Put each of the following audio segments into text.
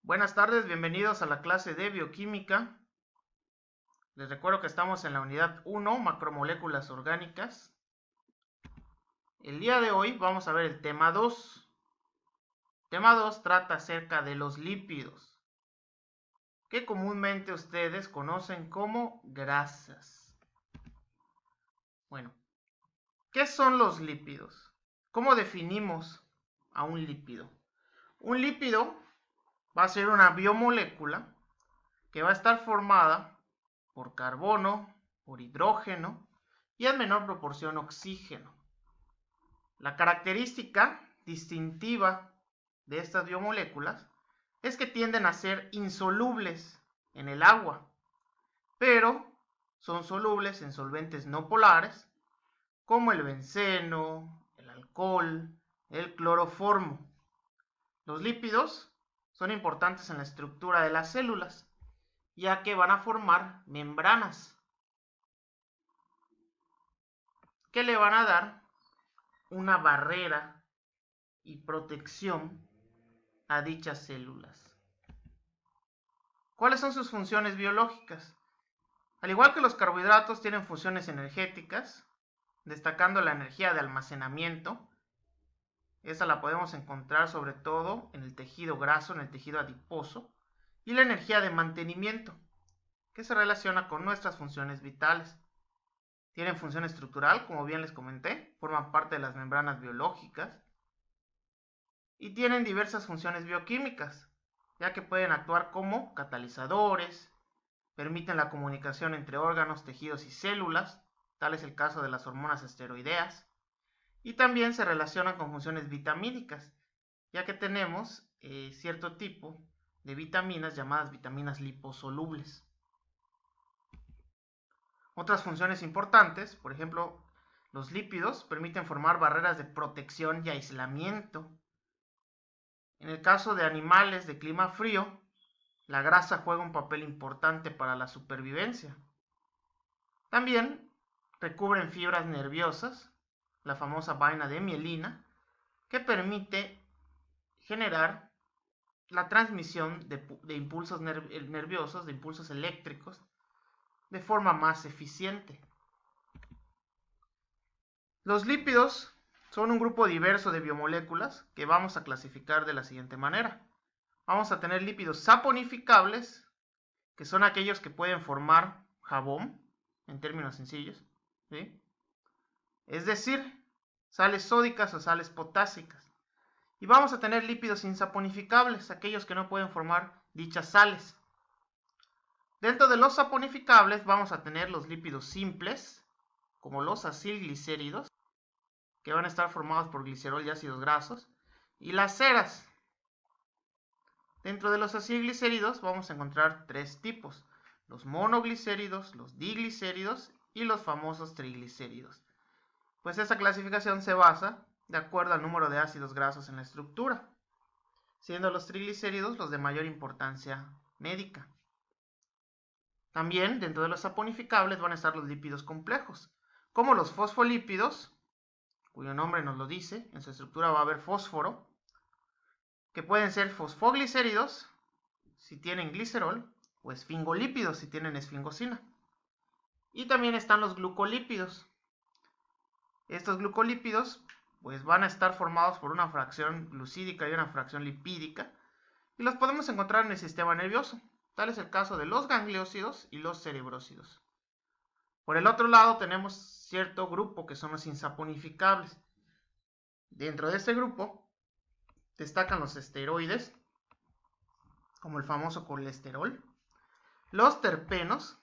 Buenas tardes, bienvenidos a la clase de bioquímica. Les recuerdo que estamos en la unidad 1, macromoléculas orgánicas. El día de hoy vamos a ver el tema 2. El tema 2 trata acerca de los lípidos, que comúnmente ustedes conocen como grasas. Bueno, ¿qué son los lípidos? ¿Cómo definimos a un lípido? Un lípido va a ser una biomolécula que va a estar formada por carbono, por hidrógeno y en menor proporción oxígeno. La característica distintiva de estas biomoléculas es que tienden a ser insolubles en el agua, pero son solubles en solventes no polares como el benceno, el alcohol, el cloroformo. Los lípidos son importantes en la estructura de las células, ya que van a formar membranas que le van a dar una barrera y protección a dichas células. ¿Cuáles son sus funciones biológicas? Al igual que los carbohidratos, tienen funciones energéticas, destacando la energía de almacenamiento. Esa la podemos encontrar sobre todo en el tejido graso, en el tejido adiposo, y la energía de mantenimiento, que se relaciona con nuestras funciones vitales. Tienen función estructural, como bien les comenté, forman parte de las membranas biológicas y tienen diversas funciones bioquímicas, ya que pueden actuar como catalizadores, permiten la comunicación entre órganos, tejidos y células, tal es el caso de las hormonas esteroideas, y también se relacionan con funciones vitamínicas, ya que tenemos cierto tipo de vitaminas llamadas vitaminas liposolubles. Otras funciones importantes, por ejemplo, los lípidos permiten formar barreras de protección y aislamiento. En el caso de animales de clima frío, la grasa juega un papel importante para la supervivencia. También recubren fibras nerviosas, la famosa vaina de mielina, que permite generar la transmisión de impulsos nerviosos, de impulsos eléctricos, de forma más eficiente. Los lípidos son un grupo diverso de biomoléculas que vamos a clasificar de la siguiente manera. Vamos a tener lípidos saponificables, que son aquellos que pueden formar jabón, en términos sencillos, ¿sí? Es decir, sales sódicas o sales potásicas. Y vamos a tener lípidos insaponificables, aquellos que no pueden formar dichas sales. Dentro de los saponificables vamos a tener los lípidos simples, como los acilglicéridos, que van a estar formados por glicerol y ácidos grasos, y las ceras. Dentro de los acilglicéridos vamos a encontrar tres tipos: los monoglicéridos, los diglicéridos y los famosos triglicéridos. Pues esta clasificación se basa de acuerdo al número de ácidos grasos en la estructura, siendo los triglicéridos los de mayor importancia médica. También dentro de los saponificables van a estar los lípidos complejos, como los fosfolípidos, cuyo nombre nos lo dice, en su estructura va a haber fósforo, que pueden ser fosfoglicéridos si tienen glicerol, o esfingolípidos si tienen esfingosina. Y también están los glucolípidos. Estos glucolípidos pues van a estar formados por una fracción glucídica y una fracción lipídica, y los podemos encontrar en el sistema nervioso. Tal es el caso de los gangliósidos y los cerebrósidos. Por el otro lado tenemos cierto grupo que son los insaponificables. Dentro de este grupo destacan los esteroides, como el famoso colesterol, los terpenos,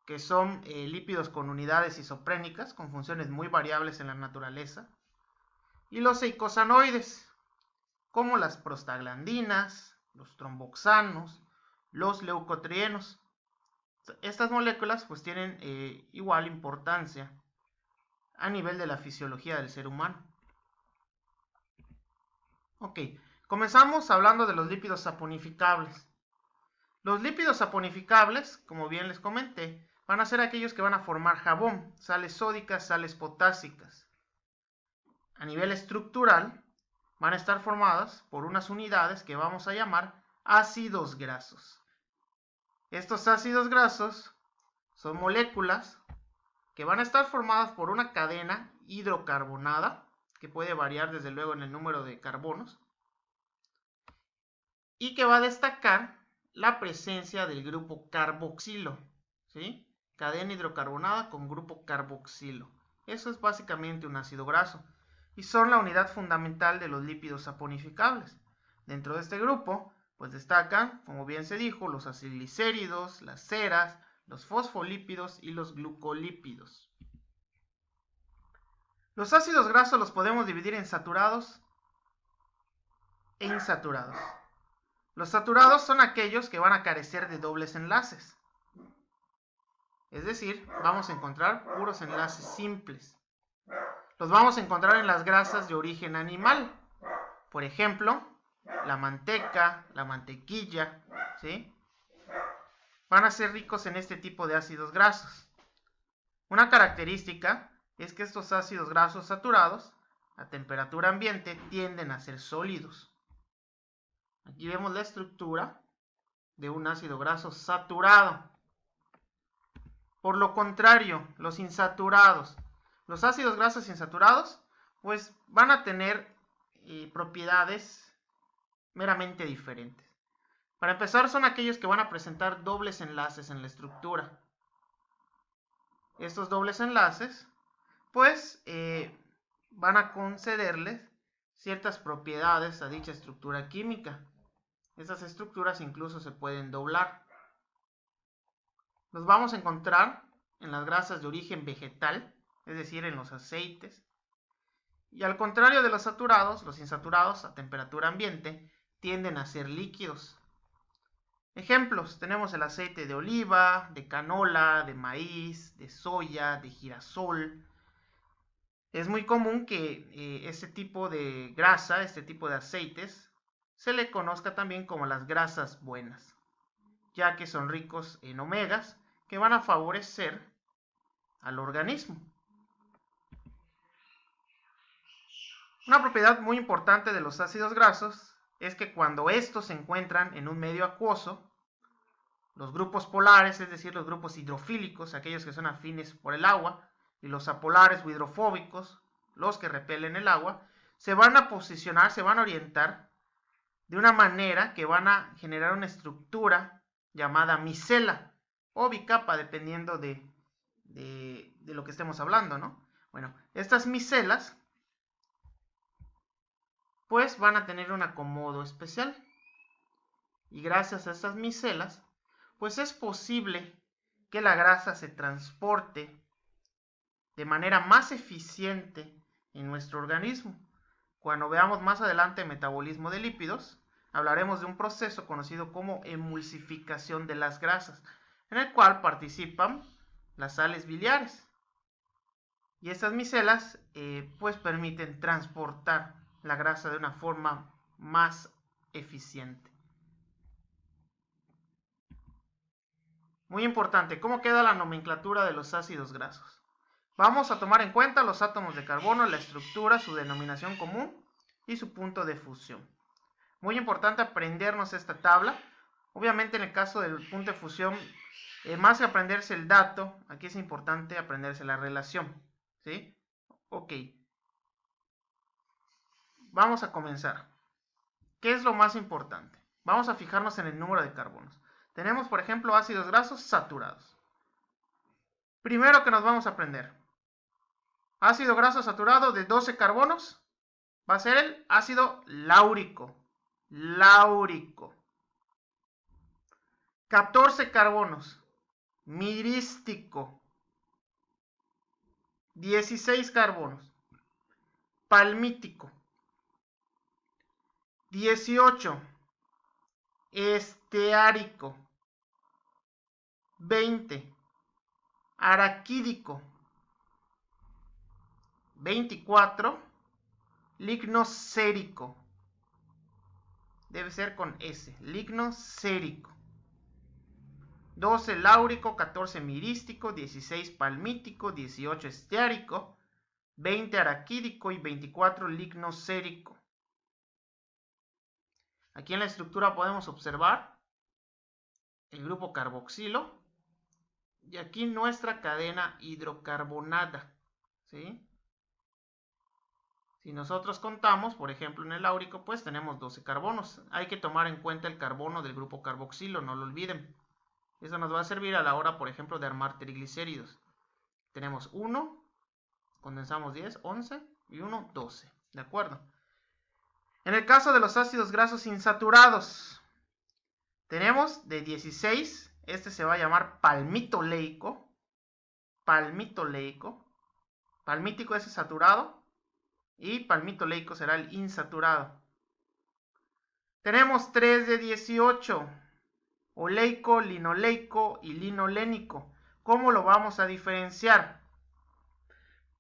que son lípidos con unidades isoprénicas, con funciones muy variables en la naturaleza, y los eicosanoides, como las prostaglandinas, los tromboxanos, los leucotrienos. Estas moléculas pues tienen igual importancia a nivel de la fisiología del ser humano. Ok, comenzamos hablando de los lípidos saponificables. Los lípidos saponificables, como bien les comenté, van a ser aquellos que van a formar jabón, sales sódicas, sales potásicas. A nivel estructural, van a estar formadas por unas unidades que vamos a llamar ácidos grasos. Estos ácidos grasos son moléculas que van a estar formadas por una cadena hidrocarbonada, que puede variar desde luego en el número de carbonos, y que va a destacar la presencia del grupo carboxilo, ¿sí? Cadena hidrocarbonada con grupo carboxilo. Eso es básicamente un ácido graso y son la unidad fundamental de los lípidos saponificables. Dentro de este grupo, pues destacan, como bien se dijo, los acilglicéridos, las ceras, los fosfolípidos y los glucolípidos. Los ácidos grasos los podemos dividir en saturados e insaturados. Los saturados son aquellos que van a carecer de dobles enlaces. Es decir, vamos a encontrar puros enlaces simples. Los vamos a encontrar en las grasas de origen animal. Por ejemplo, la manteca, la mantequilla, ¿sí? Van a ser ricos en este tipo de ácidos grasos. Una característica es que estos ácidos grasos saturados, a temperatura ambiente, tienden a ser sólidos. Aquí vemos la estructura de un ácido graso saturado. Por lo contrario, los insaturados, los ácidos grasos insaturados, pues van a tener propiedades meramente diferentes. Para empezar, son aquellos que van a presentar dobles enlaces en la estructura. Estos dobles enlaces, pues, van a concederles ciertas propiedades a dicha estructura química. Estas estructuras incluso se pueden doblar. Los vamos a encontrar en las grasas de origen vegetal, es decir, en los aceites. Y al contrario de los saturados, los insaturados a temperatura ambiente tienden a ser líquidos. Ejemplos, tenemos el aceite de oliva, de canola, de maíz, de soya, de girasol. Es muy común que este tipo de grasa, este tipo de aceites, se le conozca también como las grasas buenas, ya que son ricos en omegas que van a favorecer al organismo. Una propiedad muy importante de los ácidos grasos es que cuando estos se encuentran en un medio acuoso, los grupos polares, es decir, los grupos hidrofílicos, aquellos que son afines por el agua, y los apolares o hidrofóbicos, los que repelen el agua, se van a posicionar, se van a orientar de una manera que van a generar una estructura llamada micela o bicapa, dependiendo de lo que estemos hablando, ¿no? Bueno, estas micelas pues van a tener un acomodo especial y gracias a estas micelas pues es posible que la grasa se transporte de manera más eficiente en nuestro organismo. Cuando veamos más adelante el metabolismo de lípidos, hablaremos de un proceso conocido como emulsificación de las grasas, en el cual participan las sales biliares. Y estas micelas pues permiten transportar la grasa de una forma más eficiente. Muy importante, ¿cómo queda la nomenclatura de los ácidos grasos? Vamos a tomar en cuenta los átomos de carbono, la estructura, su denominación común y su punto de fusión. Muy importante aprendernos esta tabla. Obviamente en el caso del punto de fusión, más que aprenderse el dato, aquí es importante aprenderse la relación, ¿sí? Ok. Vamos a comenzar. ¿Qué es lo más importante? Vamos a fijarnos en el número de carbonos. Tenemos, por ejemplo, ácidos grasos saturados. Primero que nos vamos a aprender. Ácido graso saturado de 12 carbonos va a ser el ácido láurico. Láurico. 14 carbonos. Mirístico. 16 carbonos. Palmítico. 18. Esteárico. 20. Araquídico. 24. Lignocérico. Debe ser con S. Lignocérico. 12 láurico, 14 mirístico, 16 palmítico, 18 esteárico, 20 araquídico y 24 lignocérico. Aquí en la estructura podemos observar el grupo carboxilo y aquí nuestra cadena hidrocarbonada, ¿sí? Si nosotros contamos, por ejemplo, en el áurico, pues tenemos 12 carbonos. Hay que tomar en cuenta el carbono del grupo carboxilo, no lo olviden. Eso nos va a servir a la hora, por ejemplo, de armar triglicéridos. Tenemos 1, condensamos 10, 11 y 1, 12. ¿De acuerdo? En el caso de los ácidos grasos insaturados, tenemos de 16, este se va a llamar palmitoleico. Palmitoleico. Palmítico es el saturado y palmitoleico será el insaturado. Tenemos 3 de 18, oleico, linoleico y linolénico. ¿Cómo lo vamos a diferenciar?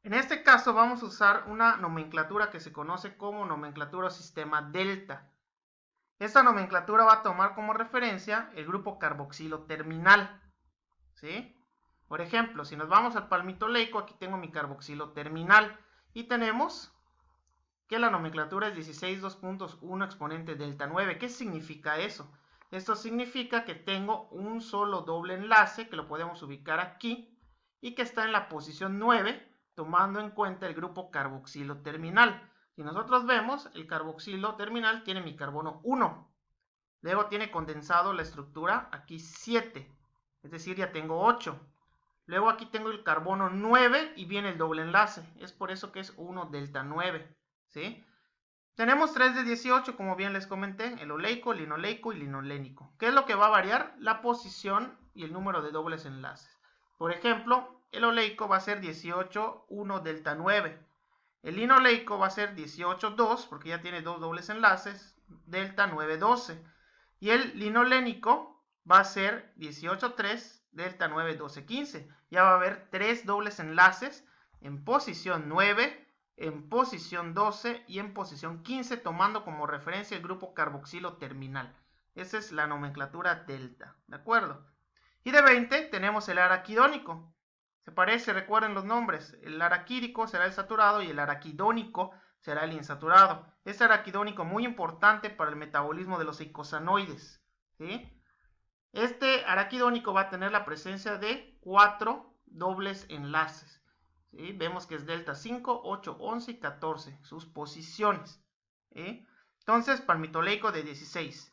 En este caso vamos a usar una nomenclatura que se conoce como nomenclatura o sistema delta. Esta nomenclatura va a tomar como referencia el grupo carboxilo terminal, ¿sí? Por ejemplo, si nos vamos al palmitoleico, aquí tengo mi carboxilo terminal y tenemos que la nomenclatura es 16 2.1 exponente delta 9. ¿Qué significa eso? Esto significa que tengo un solo doble enlace que lo podemos ubicar aquí y que está en la posición 9, tomando en cuenta el grupo carboxilo terminal. Si nosotros vemos, el carboxilo terminal tiene mi carbono 1. Luego tiene condensado la estructura aquí 7. Es decir, ya tengo 8. Luego aquí tengo el carbono 9 y viene el doble enlace. Es por eso que es 1 delta 9. ¿Sí? Tenemos 3 de 18, como bien les comenté, el oleico, linoleico y linolénico. ¿Qué es lo que va a variar? La posición y el número de dobles enlaces. Por ejemplo, el oleico va a ser 18, 1 delta 9. El linoleico va a ser 18, 2, porque ya tiene dos dobles enlaces, delta 9, 12. Y el linolénico va a ser 18, 3, delta 9, 12, 15. Ya va a haber tres dobles enlaces en posición 9, en posición 12 y en posición 15, tomando como referencia el grupo carboxilo terminal. Esa es la nomenclatura delta, ¿de acuerdo? Y de 20 tenemos el araquidónico. Se parece, recuerden los nombres. El araquídico será el saturado y el araquidónico será el insaturado. Este araquidónico muy importante para el metabolismo de los eicosanoides, ¿sí? Este araquidónico va a tener la presencia de 4 dobles enlaces. ¿Sí? Vemos que es delta 5, 8, 11 y 14, sus posiciones. ¿Sí? Entonces, palmitoleico de 16.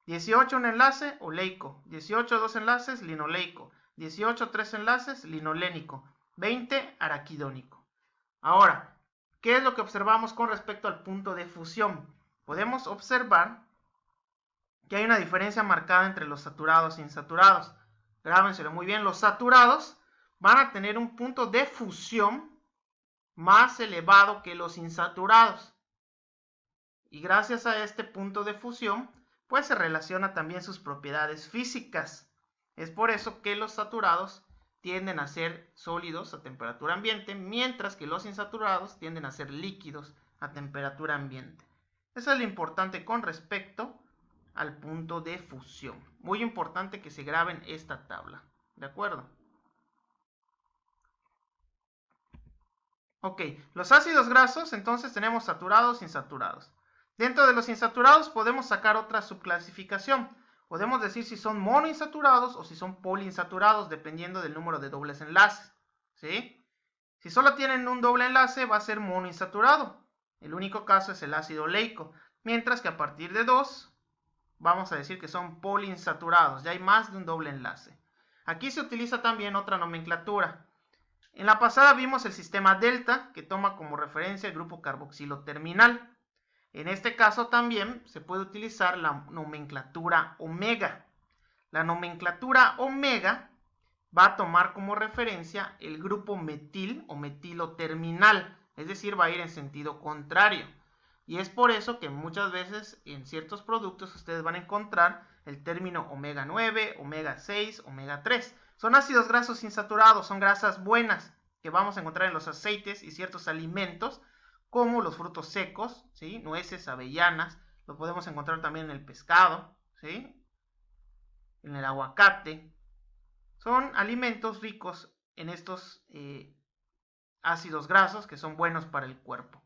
18 un enlace, oleico. 18 dos enlaces, linoleico. 18 tres enlaces, linolénico. 20 araquidónico. Ahora, ¿qué es lo que observamos con respecto al punto de fusión? Podemos observar que hay una diferencia marcada entre los saturados e insaturados. Grábenselo muy bien, los saturados van a tener un punto de fusión más elevado que los insaturados. Y gracias a este punto de fusión, pues se relaciona también sus propiedades físicas. Es por eso que los saturados tienden a ser sólidos a temperatura ambiente, mientras que los insaturados tienden a ser líquidos a temperatura ambiente. Eso es lo importante con respecto al punto de fusión. Muy importante que se graben esta tabla. ¿De acuerdo? Ok, los ácidos grasos, entonces tenemos saturados e insaturados. Dentro de los insaturados podemos sacar otra subclasificación. Podemos decir si son monoinsaturados o si son poliinsaturados, dependiendo del número de dobles enlaces. ¿Sí? Si solo tienen un doble enlace, va a ser monoinsaturado. El único caso es el ácido oleico. Mientras que a partir de 2, vamos a decir que son poliinsaturados. Ya hay más de un doble enlace. Aquí se utiliza también otra nomenclatura. En la pasada vimos el sistema delta, que toma como referencia el grupo carboxilo terminal. En este caso también se puede utilizar la nomenclatura omega. La nomenclatura omega va a tomar como referencia el grupo metil o metilo terminal, es decir, va a ir en sentido contrario. Y es por eso que muchas veces en ciertos productos ustedes van a encontrar el término omega 9, omega 6, omega 3. Son ácidos grasos insaturados, son grasas buenas que vamos a encontrar en los aceites y ciertos alimentos, como los frutos secos, ¿sí? Nueces, avellanas, lo podemos encontrar también en el pescado, ¿sí? En el aguacate. Son alimentos ricos en estos ácidos grasos que son buenos para el cuerpo.